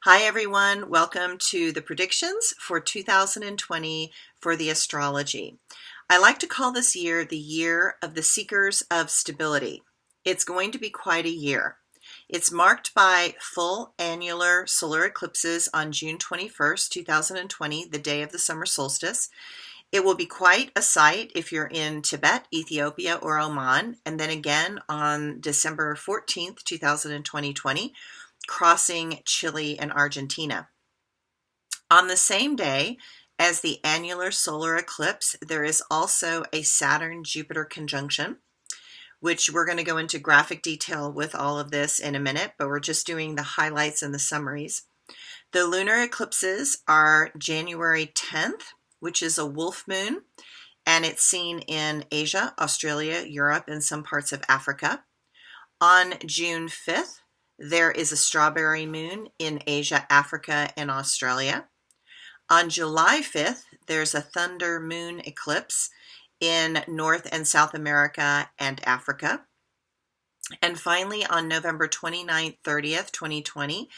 Hi everyone, welcome to the predictions for 2020 for the astrology. I like to call this year the year of the seekers of stability. It's going to be quite a year. It's marked by full annular solar eclipses on June 21st, 2020, the day of the summer solstice. It will be quite a sight if you're in Tibet, Ethiopia, or Oman, and then again on December 14th, 2020, crossing Chile and Argentina. On the same day as the annular solar eclipse, there is also a Saturn-Jupiter conjunction, which we're going to go into graphic detail with all of this in a minute, but we're just doing the highlights and the summaries. The lunar eclipses are January 10th, which is a wolf moon, and it's seen in Asia, Australia, Europe, and some parts of Africa. On June 5th, there is a strawberry moon in Asia, Africa, and Australia. On July 5th, there's a thunder moon eclipse in North and South America and Africa. And finally, on November 29th, 30th, 2020,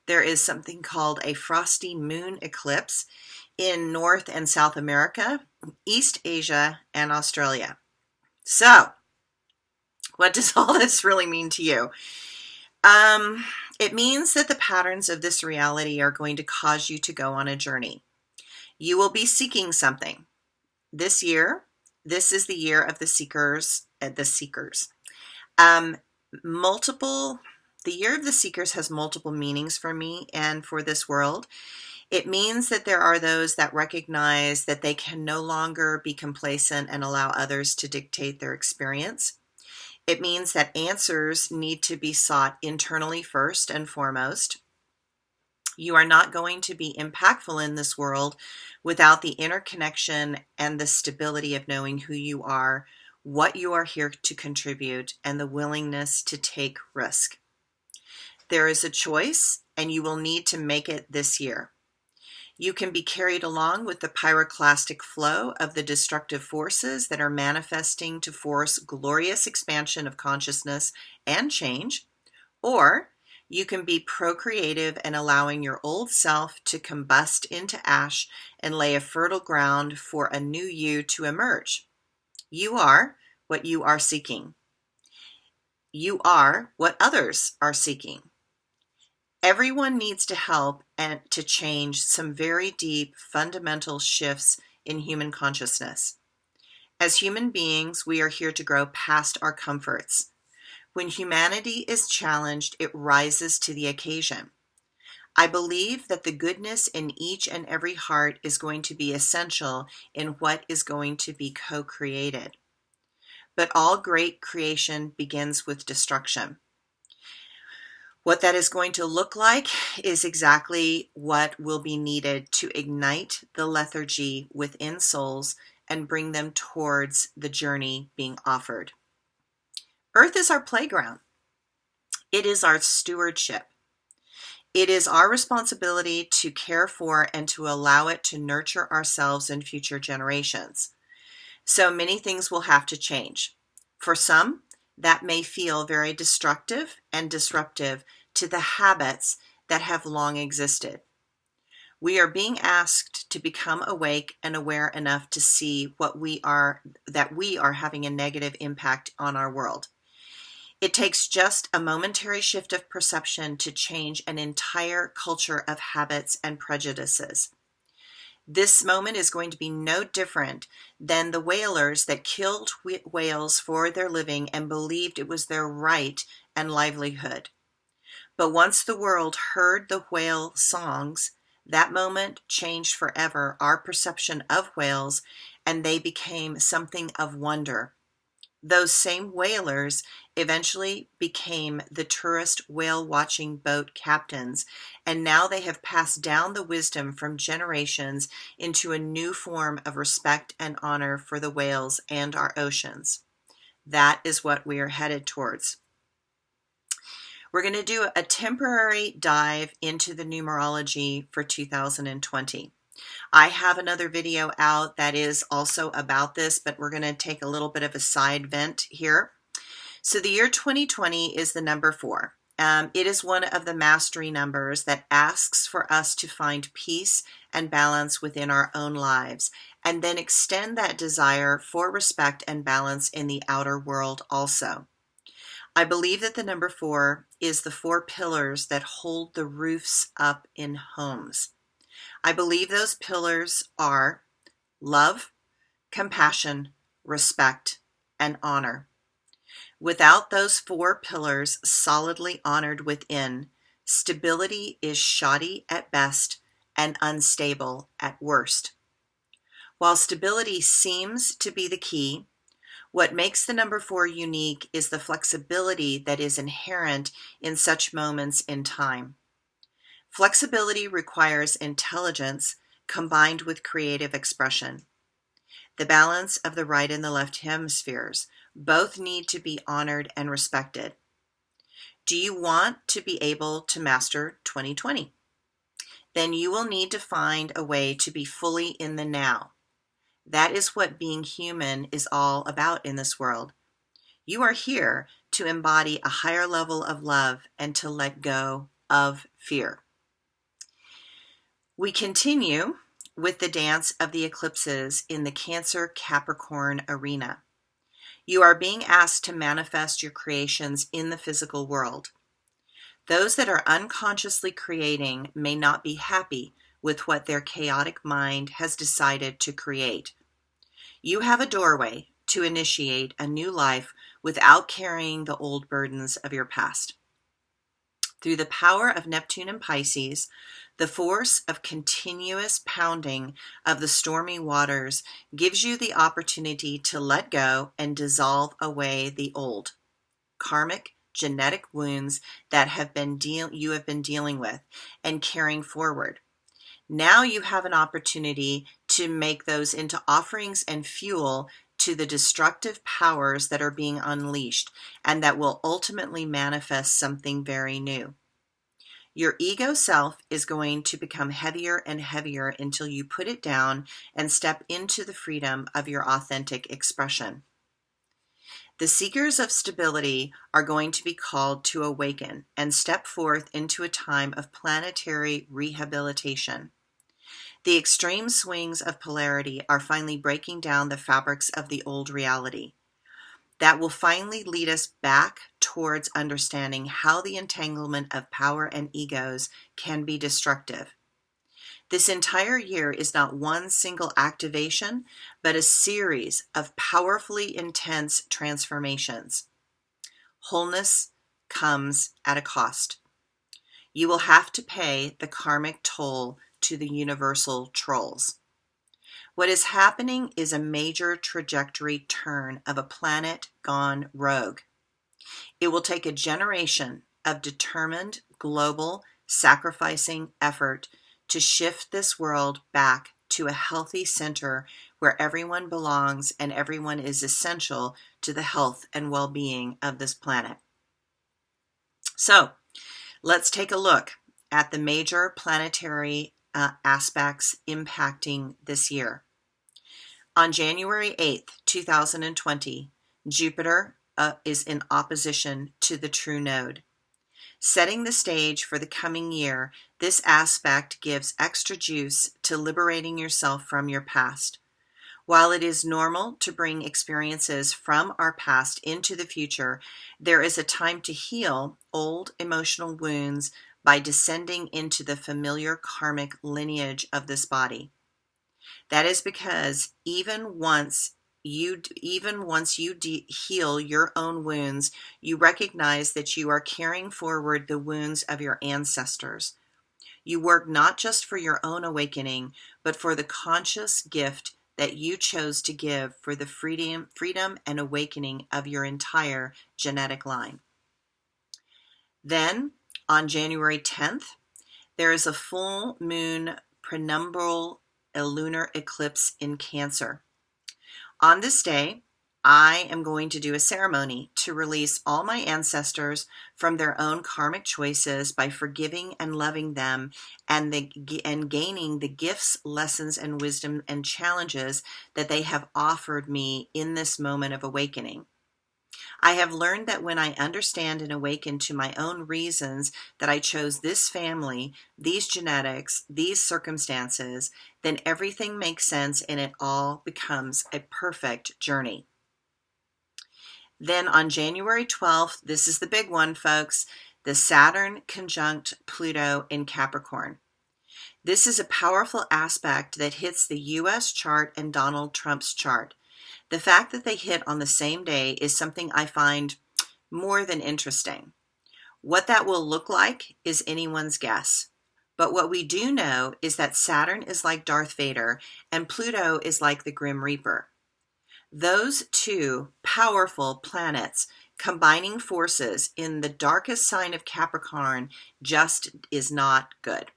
there is something called a frosty moon eclipse in North and South America, East Asia, and Australia. So, what does all this really mean to you? It means that the patterns of this reality are going to cause you to go on a journey. You will be seeking something. This year, this is the year of the seekers. The year of the seekers has multiple meanings for me and for this world. It means that there are those that recognize that they can no longer be complacent and allow others to dictate their experience. It means that answers need to be sought internally first and foremost. You are not going to be impactful in this world without the interconnection and the stability of knowing who you are, what you are here to contribute, and the willingness to take risk. There is a choice, and you will need to make it this year. You can be carried along with the pyroclastic flow of the destructive forces that are manifesting to force glorious expansion of consciousness and change, or you can be procreative and allowing your old self to combust into ash and lay a fertile ground for a new you to emerge. You are what you are seeking. You are what others are seeking. Everyone needs to help and to change some very deep fundamental shifts in human consciousness. As human beings, we are here to grow past our comforts. When humanity is challenged, it rises to the occasion. I believe that the goodness in each and every heart is going to be essential in what is going to be co-created. But all great creation begins with destruction. What that is going to look like is exactly what will be needed to ignite the lethargy within souls and bring them towards the journey being offered. Earth is our playground. It is our stewardship. It is our responsibility to care for and to allow it to nurture ourselves and future generations. So many things will have to change. For some, that may feel very destructive and disruptive to the habits that have long existed. We are being asked to become awake and aware enough to see that we are having a negative impact on our world. It takes just a momentary shift of perception to change an entire culture of habits and prejudices. This moment is going to be no different than the whalers that killed whales for their living and believed it was their right and livelihood. But once the world heard the whale songs, that moment changed forever our perception of whales, and they became something of wonder. Those same whalers eventually became the tourist whale-watching boat captains, and now they have passed down the wisdom from generations into a new form of respect and honor for the whales and our oceans. That is what we are headed towards. We're going to do a temporary dive into the numerology for 2020. I have another video out that is also about this, but we're going to take a little bit of a side vent here. So the year 2020 is the number 4. It is one of the mastery numbers that asks for us to find peace and balance within our own lives, and then extend that desire for respect and balance in the outer world also. I believe that the number 4 is the 4 pillars that hold the roofs up in homes. I believe those pillars are love, compassion, respect, and honor. Without those 4 pillars solidly honored within, stability is shoddy at best and unstable at worst. While stability seems to be the key, what makes the number 4 unique is the flexibility that is inherent in such moments in time. Flexibility requires intelligence combined with creative expression. The balance of the right and the left hemispheres both need to be honored and respected. Do you want to be able to master 2020? Then you will need to find a way to be fully in the now. That is what being human is all about in this world. You are here to embody a higher level of love and to let go of fear. We continue with the dance of the eclipses in the Cancer-Capricorn arena. You are being asked to manifest your creations in the physical world. Those that are unconsciously creating may not be happy with what their chaotic mind has decided to create. You have a doorway to initiate a new life without carrying the old burdens of your past. Through the power of Neptune and Pisces, the force of continuous pounding of the stormy waters gives you the opportunity to let go and dissolve away the old karmic genetic wounds that you have been dealing with and carrying forward. Now you have an opportunity to make those into offerings and fuel to the destructive powers that are being unleashed and that will ultimately manifest something very new. Your ego self is going to become heavier and heavier until you put it down and step into the freedom of your authentic expression. The seekers of stability are going to be called to awaken and step forth into a time of planetary rehabilitation. The extreme swings of polarity are finally breaking down the fabrics of the old reality. That will finally lead us back towards understanding how the entanglement of power and egos can be destructive. This entire year is not one single activation, but a series of powerfully intense transformations. Wholeness comes at a cost. You will have to pay the karmic toll to the universal trolls. What is happening is a major trajectory turn of a planet gone rogue. It will take a generation of determined, global, sacrificing effort to shift this world back to a healthy center where everyone belongs and everyone is essential to the health and well-being of this planet. So, let's take a look at the major planetary aspects impacting this year. On January 8th, 2020, Jupiter is in opposition to the true node. Setting the stage for the coming year, this aspect gives extra juice to liberating yourself from your past. While it is normal to bring experiences from our past into the future, there is a time to heal old emotional wounds by descending into the familiar karmic lineage of this body. That is because even once you heal your own wounds, you recognize that you are carrying forward the wounds of your ancestors. You work not just for your own awakening, but for the conscious gift that you chose to give for the freedom and awakening of your entire genetic line. Then, on January 10th, there is a full moon penumbral a lunar eclipse in Cancer. On this day, I am going to do a ceremony to release all my ancestors from their own karmic choices by forgiving and loving them and gaining the gifts, lessons, and wisdom and challenges that they have offered me in this moment of awakening. I have learned that when I understand and awaken to my own reasons that I chose this family, these genetics, these circumstances, then everything makes sense and it all becomes a perfect journey. Then on January 12th, this is the big one, folks, the Saturn conjunct Pluto in Capricorn. This is a powerful aspect that hits the U.S. chart and Donald Trump's chart. The fact that they hit on the same day is something I find more than interesting. What that will look like is anyone's guess. But what we do know is that Saturn is like Darth Vader and Pluto is like the Grim Reaper. Those two powerful planets combining forces in the darkest sign of Capricorn just is not good.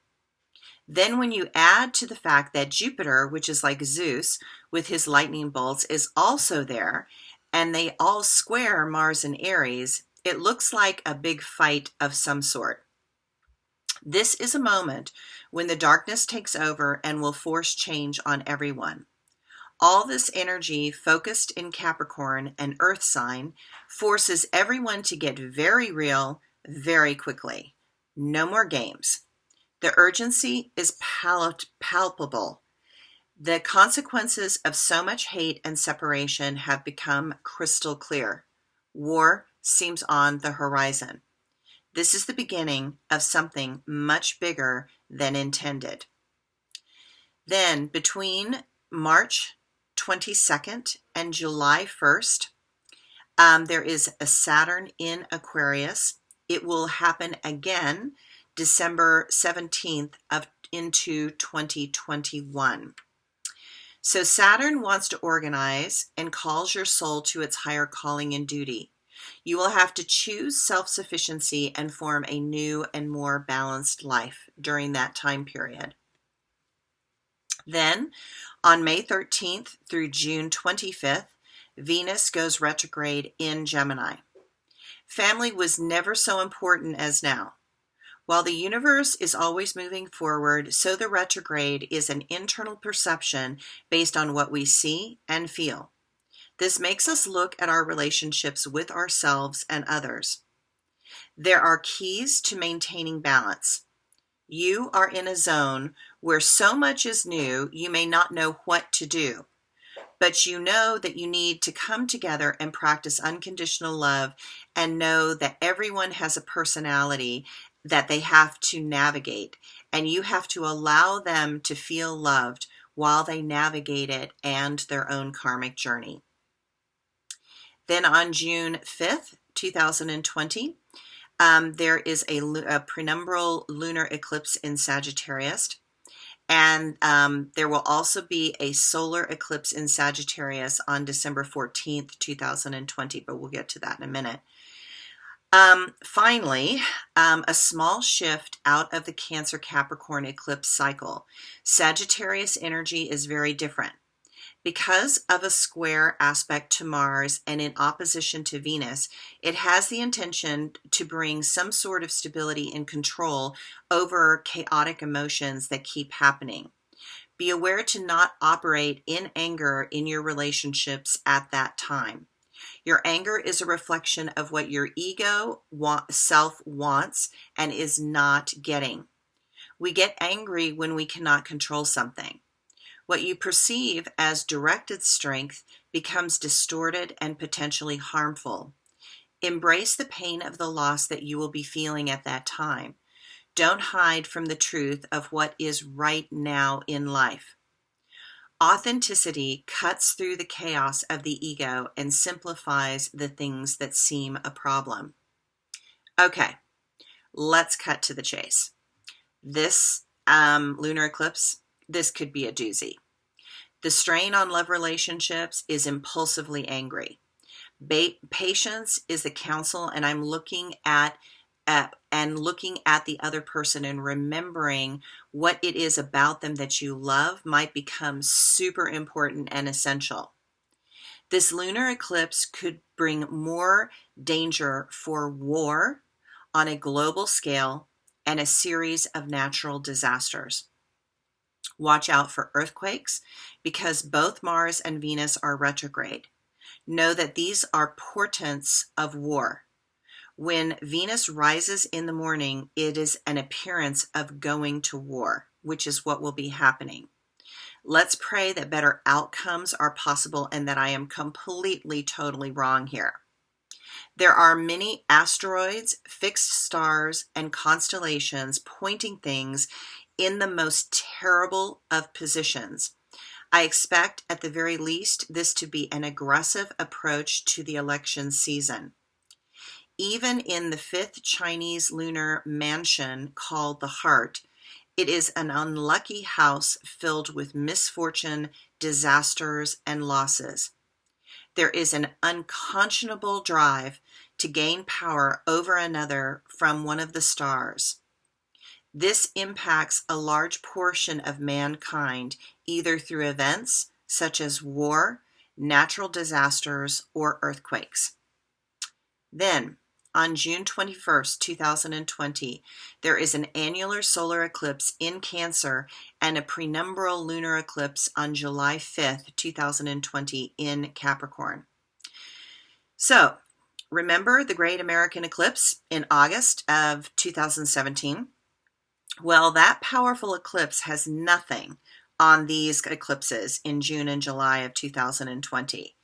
Then when you add to the fact that Jupiter, which is like Zeus with his lightning bolts, is also there, and they all square Mars and Aries, it looks like a big fight of some sort. This is a moment when the darkness takes over and will force change on everyone. All this energy focused in Capricorn, an earth sign, forces everyone to get very real very quickly. No more games. The urgency is palpable. The consequences of so much hate and separation have become crystal clear. War seems on the horizon. This is the beginning of something much bigger than intended. Then between March 22nd and July 1st, there is a Saturn in Aquarius. It will happen again December 17th into 2021. So Saturn wants to organize and calls your soul to its higher calling and duty. You will have to choose self-sufficiency and form a new and more balanced life during that time period. Then, on May 13th through June 25th, Venus goes retrograde in Gemini. Family was never so important as now. While the universe is always moving forward, so the retrograde is an internal perception based on what we see and feel. This makes us look at our relationships with ourselves and others. There are keys to maintaining balance. You are in a zone where so much is new, you may not know what to do. But you know that you need to come together and practice unconditional love and know that everyone has a personality that they have to navigate, and you have to allow them to feel loved while they navigate it and their own karmic journey. Then on June 5th, 2020, there is a penumbral lunar eclipse in Sagittarius. And there will also be a solar eclipse in Sagittarius on December 14th, 2020, but we'll get to that in a minute. Finally, a small shift out of the Cancer-Capricorn eclipse cycle. Sagittarius energy is very different. Because of a square aspect to Mars and in opposition to Venus, it has the intention to bring some sort of stability and control over chaotic emotions that keep happening. Be aware to not operate in anger in your relationships at that time. Your anger is a reflection of what your ego self wants and is not getting. We get angry when we cannot control something. What you perceive as directed strength becomes distorted and potentially harmful. Embrace the pain of the loss that you will be feeling at that time. Don't hide from the truth of what is right now in life. Authenticity cuts through the chaos of the ego and simplifies the things that seem a problem. Okay, let's cut to the chase. This lunar eclipse, this could be a doozy. The strain on love relationships is impulsively angry. Patience is the counsel, and I'm looking at the other person and remembering what it is about them that you love might become super important and essential. This lunar eclipse could bring more danger for war on a global scale and a series of natural disasters. Watch out for earthquakes because both Mars and Venus are retrograde. Know that these are portents of war. When Venus rises in the morning, it is an appearance of going to war, which is what will be happening. Let's pray that better outcomes are possible and that I am completely, totally wrong here. There are many asteroids, fixed stars, and constellations pointing things in the most terrible of positions. I expect, at the very least, this to be an aggressive approach to the election season. Even in the fifth Chinese lunar mansion called the Heart, it is an unlucky house filled with misfortune, disasters, and losses. There is an unconscionable drive to gain power over another from one of the stars. This impacts a large portion of mankind, either through events such as war, natural disasters, or earthquakes. Then, on June 21st, 2020, there is an annular solar eclipse in Cancer and a penumbral lunar eclipse on July 5th, 2020 in Capricorn. So, remember the Great American Eclipse in August of 2017? Well, that powerful eclipse has nothing on these eclipses in June and July of 2020.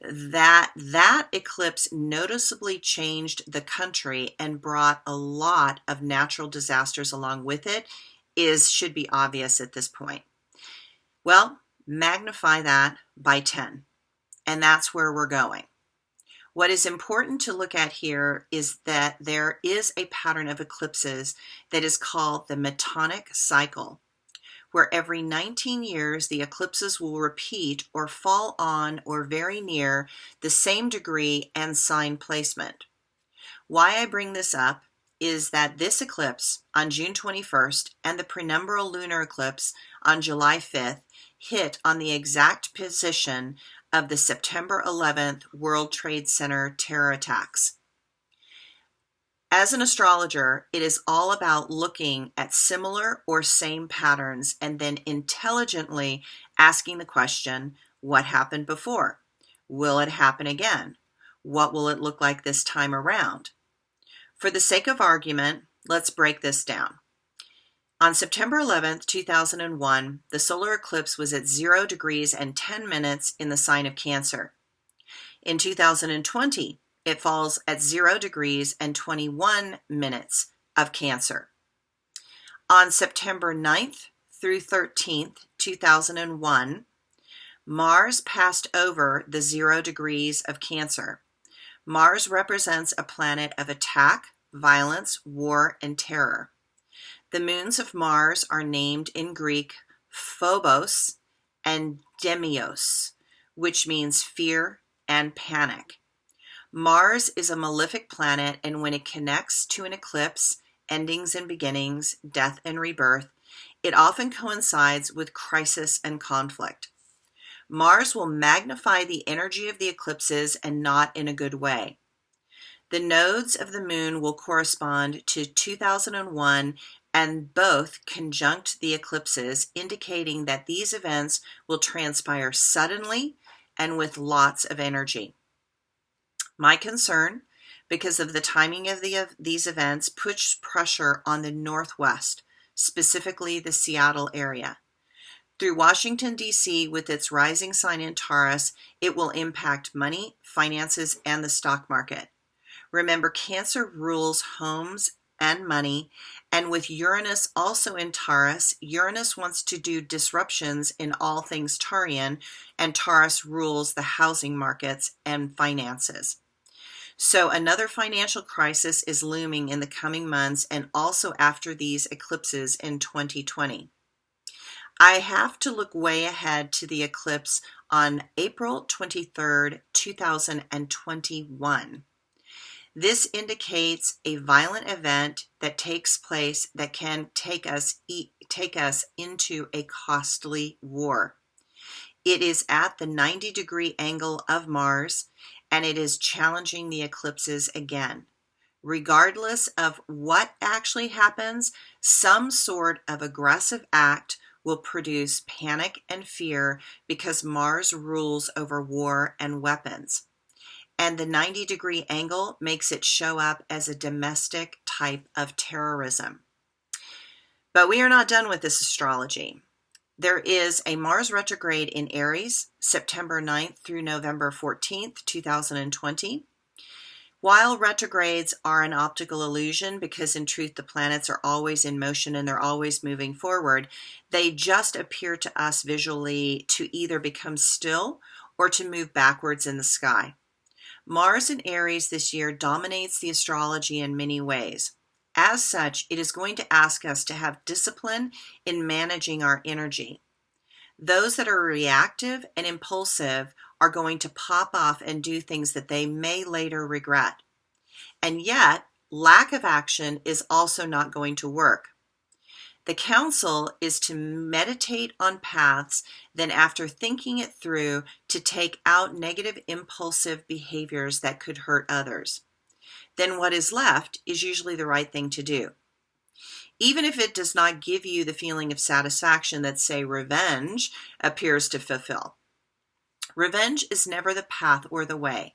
That eclipse noticeably changed the country and brought a lot of natural disasters along with it should be obvious at this point. Well, magnify that by 10, and that's where we're going. What is important to look at here is that there is a pattern of eclipses that is called the Metonic Cycle, where every 19 years the eclipses will repeat or fall on or very near the same degree and sign placement. Why I bring this up is that this eclipse on June 21st and the penumbral lunar eclipse on July 5th hit on the exact position of the September 11th World Trade Center terror attacks. As an astrologer, it is all about looking at similar or same patterns and then intelligently asking the question, what happened before? Will it happen again? What will it look like this time around? For the sake of argument, let's break this down. On September 11th, 2001, the solar eclipse was at 0 degrees and 10 minutes in the sign of Cancer. In 2020, it falls at 0 degrees and 21 minutes of Cancer. On September 9th through 13th, 2001, Mars passed over the 0 degrees of Cancer. Mars represents a planet of attack, violence, war, and terror. The moons of Mars are named in Greek Phobos and Demios, which means fear and panic. Mars is a malefic planet, and when it connects to an eclipse, endings and beginnings, death and rebirth, it often coincides with crisis and conflict. Mars will magnify the energy of the eclipses and not in a good way. The nodes of the moon will correspond to 2001 and both conjunct the eclipses, indicating that these events will transpire suddenly and with lots of energy. My concern, because of the timing of these events, puts pressure on the Northwest, specifically the Seattle area. Through Washington, D.C., with its rising sign in Taurus, it will impact money, finances, and the stock market. Remember, Cancer rules homes and money, and with Uranus also in Taurus, Uranus wants to do disruptions in all things Taurian, and Taurus rules the housing markets and finances. So another financial crisis is looming in the coming months and also after these eclipses in 2020. I have to look way ahead to the eclipse on April 23rd, 2021. This indicates a violent event that takes place that can take us into a costly war. It is at the 90-degree angle of Mars, and it is challenging the eclipses again. Regardless of what actually happens, some sort of aggressive act will produce panic and fear because Mars rules over war and weapons. And the 90-degree angle makes it show up as a domestic type of terrorism. But we are not done with this astrology. There is a Mars retrograde in Aries, September 9th through November 14th, 2020. While retrogrades are an optical illusion, because in truth the planets are always in motion and they're always moving forward, they just appear to us visually to either become still or to move backwards in the sky. Mars in Aries this year dominates the astrology in many ways. As such, it is going to ask us to have discipline in managing our energy. Those that are reactive and impulsive are going to pop off and do things that they may later regret. And yet, lack of action is also not going to work. The counsel is to meditate on paths, then after thinking it through, to take out negative impulsive behaviors that could hurt others. Then what is left is usually the right thing to do. Even if it does not give you the feeling of satisfaction that, say, revenge appears to fulfill. Revenge is never the path or the way.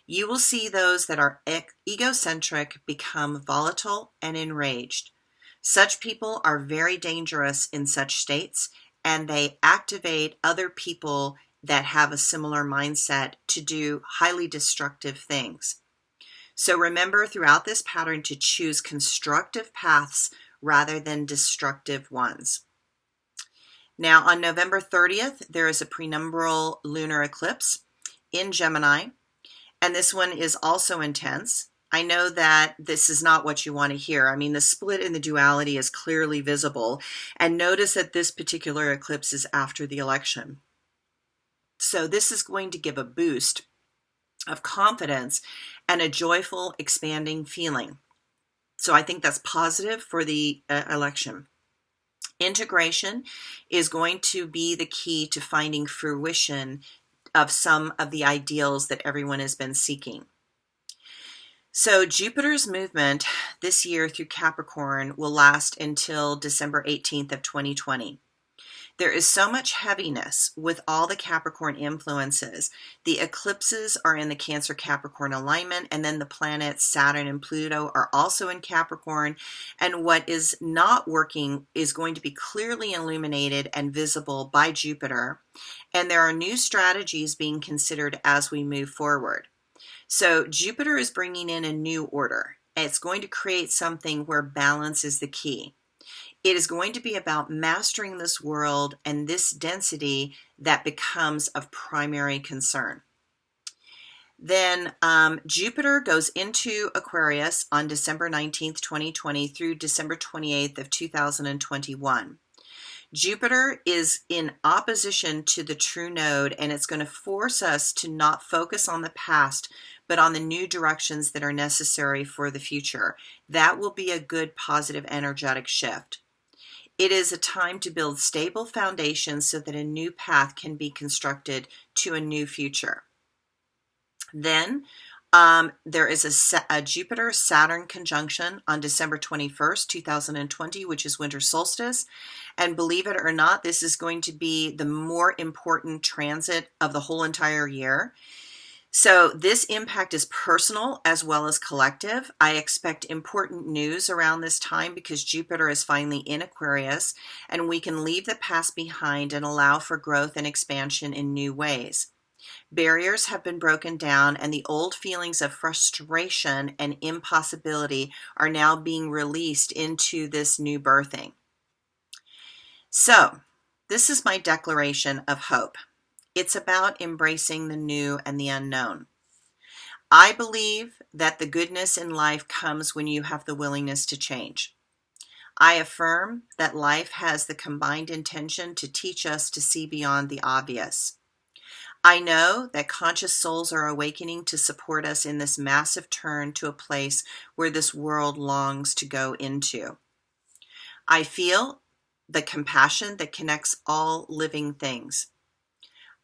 You will see those that are egocentric become volatile and enraged. Such people are very dangerous in such states, and they activate other people that have a similar mindset to do highly destructive things. So remember throughout this pattern to choose constructive paths rather than destructive ones. Now on November 30th, there is a prenumbral lunar eclipse in Gemini, and this one is also intense. I know that this is not what you want to hear. I mean, the split in the duality is clearly visible, and notice that this particular eclipse is after the election. So this is going to give a boost of confidence and a joyful, expanding feeling. So I think that's positive for the election. Integration is going to be the key to finding fruition of some of the ideals that everyone has been seeking. So Jupiter's movement this year through Capricorn will last until December 18th of 2020. There is so much heaviness with all the Capricorn influences. The eclipses are in the Cancer-Capricorn alignment, and then the planets Saturn and Pluto are also in Capricorn. And what is not working is going to be clearly illuminated and visible by Jupiter. And there are new strategies being considered as we move forward. So Jupiter is bringing in a new order. It's going to create something where balance is the key. It is going to be about mastering this world and this density that becomes of primary concern. Then Jupiter goes into Aquarius on December 19th, 2020 through December 28th of 2021. Jupiter is in opposition to the true node, and it's going to force us to not focus on the past, but on the new directions that are necessary for the future. That will be a good, positive, energetic shift. It is a time to build stable foundations so that a new path can be constructed to a new future. Then there is a Jupiter-Saturn conjunction on December 21st, 2020, which is winter solstice. And believe it or not, this is going to be the more important transit of the whole entire year. So this impact is personal as well as collective. I expect important news around this time because Jupiter is finally in Aquarius, and we can leave the past behind and allow for growth and expansion in new ways. Barriers have been broken down, and the old feelings of frustration and impossibility are now being released into this new birthing. So, this is my declaration of hope. It's about embracing the new and the unknown. I believe that the goodness in life comes when you have the willingness to change. I affirm that life has the combined intention to teach us to see beyond the obvious. I know that conscious souls are awakening to support us in this massive turn to a place where this world longs to go into. I feel the compassion that connects all living things.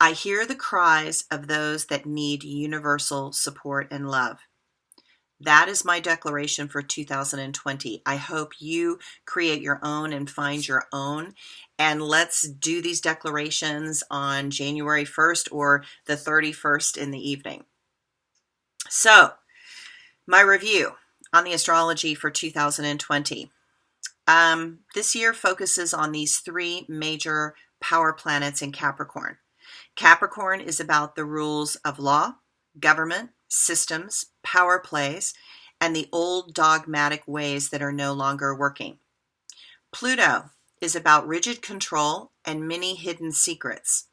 I hear the cries of those that need universal support and love. That is my declaration for 2020. I hope you create your own and find your own. And let's do these declarations on January 1st or the 31st in the evening. So, my review on the astrology for 2020. This year focuses on these three major power planets in Capricorn. Capricorn is about the rules of law, government, systems, power plays, and the old dogmatic ways that are no longer working. Pluto is about rigid control and many hidden secrets.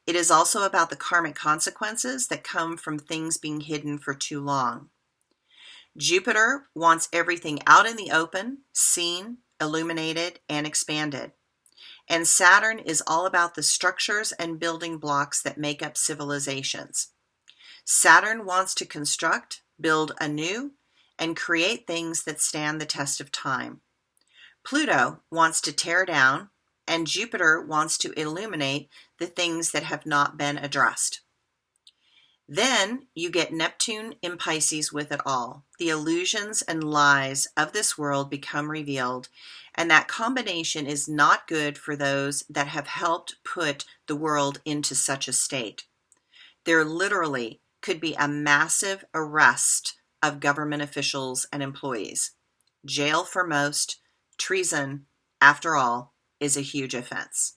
It is also about the karmic consequences that come from things being hidden for too long. Jupiter wants everything out in the open, seen, illuminated, and expanded. And Saturn is all about the structures and building blocks that make up civilizations. Saturn wants to construct, build anew, and create things that stand the test of time. Pluto wants to tear down, and Jupiter wants to illuminate the things that have not been addressed. Then you get Neptune in Pisces with it all. The illusions and lies of this world become revealed, and that combination is not good for those that have helped put the world into such a state. There literally could be a massive arrest of government officials and employees. Jail for most. Treason, after all, is a huge offense.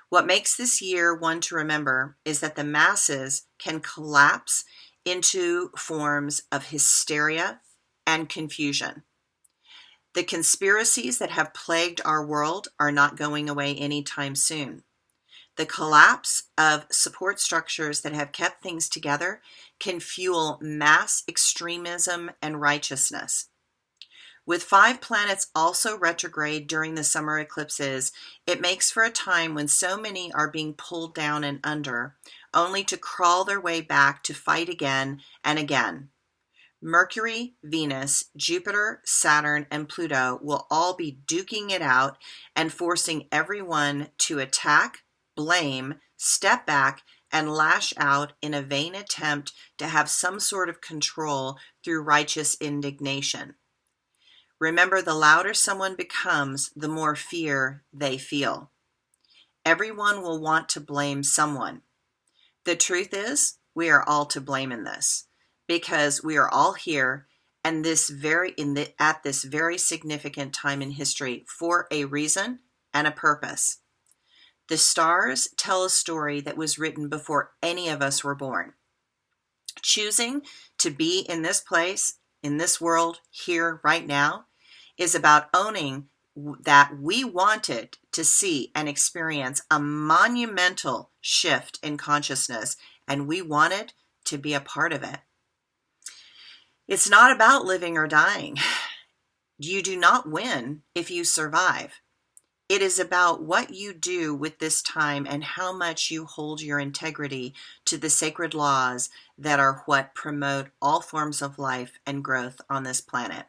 What makes this year one to remember is that the masses can collapse into forms of hysteria and confusion. The conspiracies that have plagued our world are not going away anytime soon. The collapse of support structures that have kept things together can fuel mass extremism and righteousness. With 5 planets also retrograde during the summer eclipses, it makes for a time when so many are being pulled down and under, only to crawl their way back to fight again and again. Mercury, Venus, Jupiter, Saturn, and Pluto will all be duking it out and forcing everyone to attack, blame, step back, and lash out in a vain attempt to have some sort of control through righteous indignation. Remember, the louder someone becomes, the more fear they feel. Everyone will want to blame someone. The truth is, we are all to blame in this, because we are all here and at this very significant time in history for a reason and a purpose. The stars tell a story that was written before any of us were born. Choosing to be in this place, in this world, here, right now, is about owning that we wanted to see and experience a monumental shift in consciousness, and we wanted to be a part of it. It's not about living or dying. You do not win if you survive. It is about what you do with this time and how much you hold your integrity to the sacred laws that are what promote all forms of life and growth on this planet.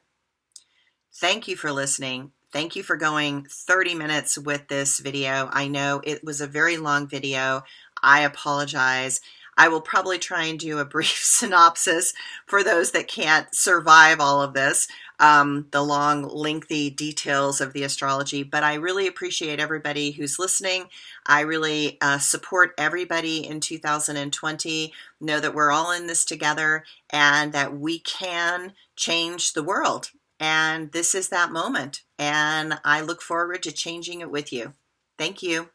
Thank you for listening. Thank you for going 30 minutes with this video. I know it was a very long video. I apologize. I will probably try and do a brief synopsis for those that can't survive all of this, the long, lengthy details of the astrology. But I really appreciate everybody who's listening. I really support everybody in 2020. Know that we're all in this together and that we can change the world. And this is that moment. And I look forward to changing it with you. Thank you.